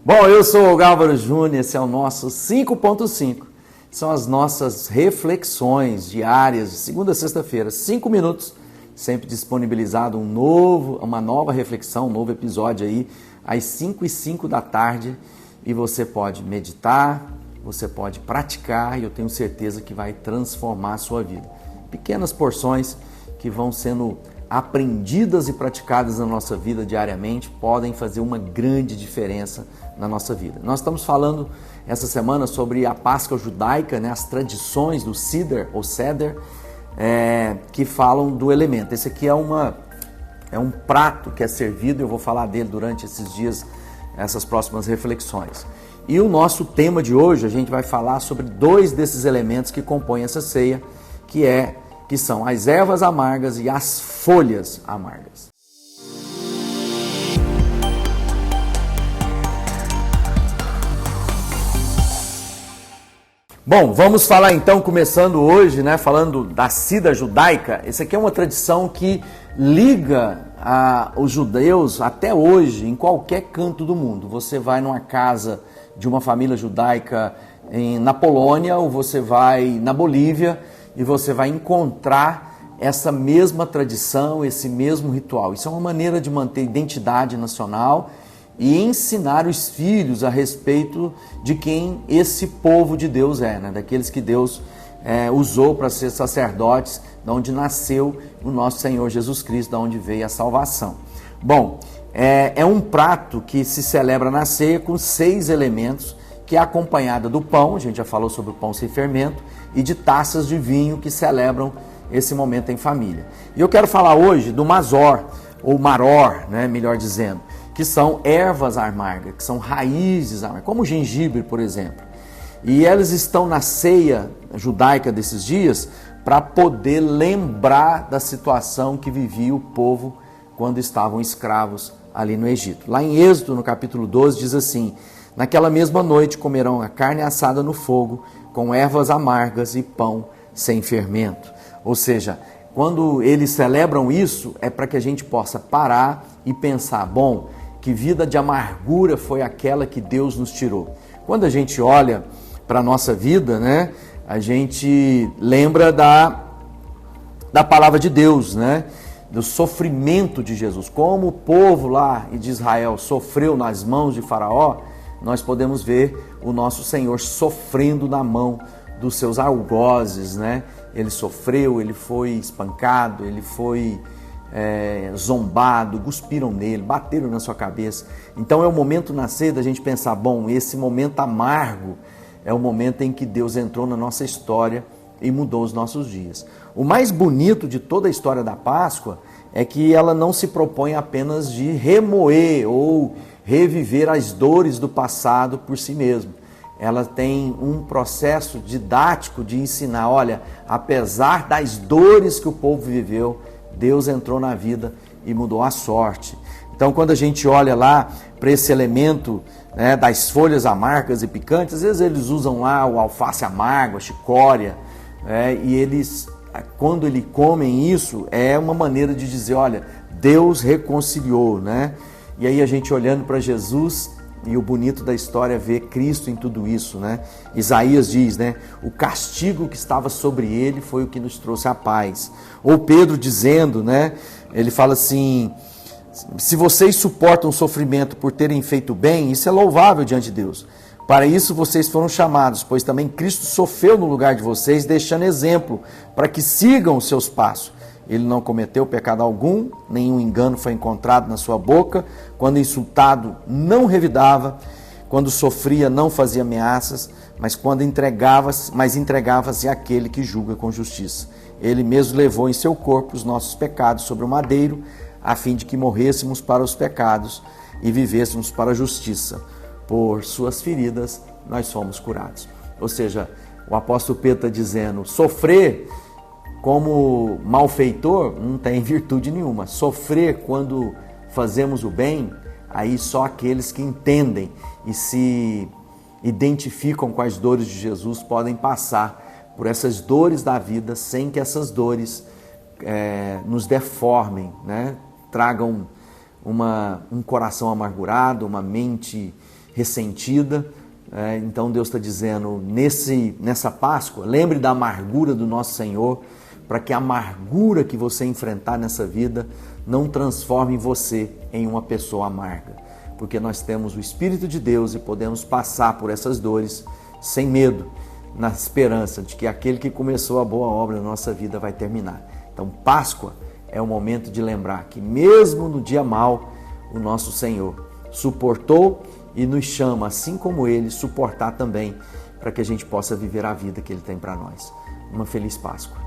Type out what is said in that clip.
Bom, eu sou o Gálvaro Júnior, esse é o nosso 5.5. São as nossas reflexões diárias de segunda a sexta-feira, 5 minutos, sempre disponibilizado uma nova reflexão, um novo episódio aí, às 5h05 da tarde. E você pode meditar, você pode praticar e eu tenho certeza que vai transformar a sua vida. Pequenas porções que vão sendo aprendidas e praticadas na nossa vida diariamente podem fazer uma grande diferença na nossa vida. Nós estamos falando essa semana sobre a Páscoa judaica, né, as tradições do Seder ou Seder, que falam do elemento. Esse aqui é um prato que é servido, eu vou falar dele durante esses dias, essas próximas reflexões. E o nosso tema de hoje, a gente vai falar sobre 2 desses elementos que compõem essa ceia, que são as ervas amargas e as folhas amargas. Bom, vamos falar então, começando hoje, né, falando da Sida judaica. Essa aqui é uma tradição que liga os judeus até hoje, em qualquer canto do mundo. Você vai numa casa de uma família judaica na Polônia, ou você vai na Bolívia, e você vai encontrar essa mesma tradição, esse mesmo ritual. Isso é uma maneira de manter identidade nacional e ensinar os filhos a respeito de quem esse povo de Deus é, né? Daqueles que Deus usou para ser sacerdotes, de onde nasceu o nosso Senhor Jesus Cristo, de onde veio a salvação. Bom, é um prato que se celebra na ceia com 6 elementos, que é acompanhada do pão, a gente já falou sobre o pão sem fermento, e de taças de vinho que celebram esse momento em família. E eu quero falar hoje do mazor, ou maror, né, melhor dizendo, que são ervas amargas, que são raízes amargas, como o gengibre, por exemplo. E elas estão na ceia judaica desses dias para poder lembrar da situação que vivia o povo quando estavam escravos ali no Egito. Lá em Êxodo, no capítulo 12, diz assim: naquela mesma noite comerão a carne assada no fogo, com ervas amargas e pão sem fermento. Ou seja, quando eles celebram isso, é para que a gente possa parar e pensar, bom, que vida de amargura foi aquela que Deus nos tirou. Quando a gente olha para a nossa vida, né, a gente lembra da palavra de Deus, né, do sofrimento de Jesus. Como o povo lá de Israel sofreu nas mãos de Faraó, nós podemos ver o nosso Senhor sofrendo na mão dos seus algozes, né? Ele sofreu, ele foi espancado, ele foi zombado, cuspiram nele, bateram na sua cabeça. Então é o momento na ceia da gente pensar, bom, esse momento amargo é o momento em que Deus entrou na nossa história e mudou os nossos dias. O mais bonito de toda a história da Páscoa é que ela não se propõe apenas de remoer ou reviver as dores do passado por si mesmo. Ela tem um processo didático de ensinar, olha, apesar das dores que o povo viveu, Deus entrou na vida e mudou a sorte. Então, quando a gente olha lá para esse elemento, né, das folhas amargas e picantes, às vezes eles usam lá o alface amargo, a chicória, e eles, quando eles comem isso, é uma maneira de dizer, olha, Deus reconciliou, né? E aí a gente olhando para Jesus, e o bonito da história é ver Cristo em tudo isso, né? Isaías diz, né? O castigo que estava sobre ele foi o que nos trouxe a paz. Ou Pedro dizendo, né? Ele fala assim: se vocês suportam o sofrimento por terem feito bem, isso é louvável diante de Deus. Para isso vocês foram chamados, pois também Cristo sofreu no lugar de vocês, deixando exemplo para que sigam os seus passos. Ele não cometeu pecado algum, nenhum engano foi encontrado na sua boca. Quando insultado, não revidava. Quando sofria, não fazia ameaças, mas entregava-se àquele que julga com justiça. Ele mesmo levou em seu corpo os nossos pecados sobre o madeiro, a fim de que morrêssemos para os pecados e vivêssemos para a justiça. Por suas feridas, nós somos curados. Ou seja, o apóstolo Pedro está dizendo, sofrer como malfeitor não tem virtude nenhuma. Sofrer quando fazemos o bem, aí só aqueles que entendem e se identificam com as dores de Jesus podem passar por essas dores da vida sem que essas dores nos deformem, né? Tragam um coração amargurado, uma mente ressentida. Então Deus está dizendo, nessa Páscoa, lembre da amargura do nosso Senhor, para que a amargura que você enfrentar nessa vida não transforme você em uma pessoa amarga. Porque nós temos o Espírito de Deus e podemos passar por essas dores sem medo, na esperança de que aquele que começou a boa obra na nossa vida vai terminar. Então, Páscoa é o momento de lembrar que mesmo no dia mau, o nosso Senhor suportou e nos chama, assim como Ele, suportar também, para que a gente possa viver a vida que Ele tem para nós. Uma feliz Páscoa.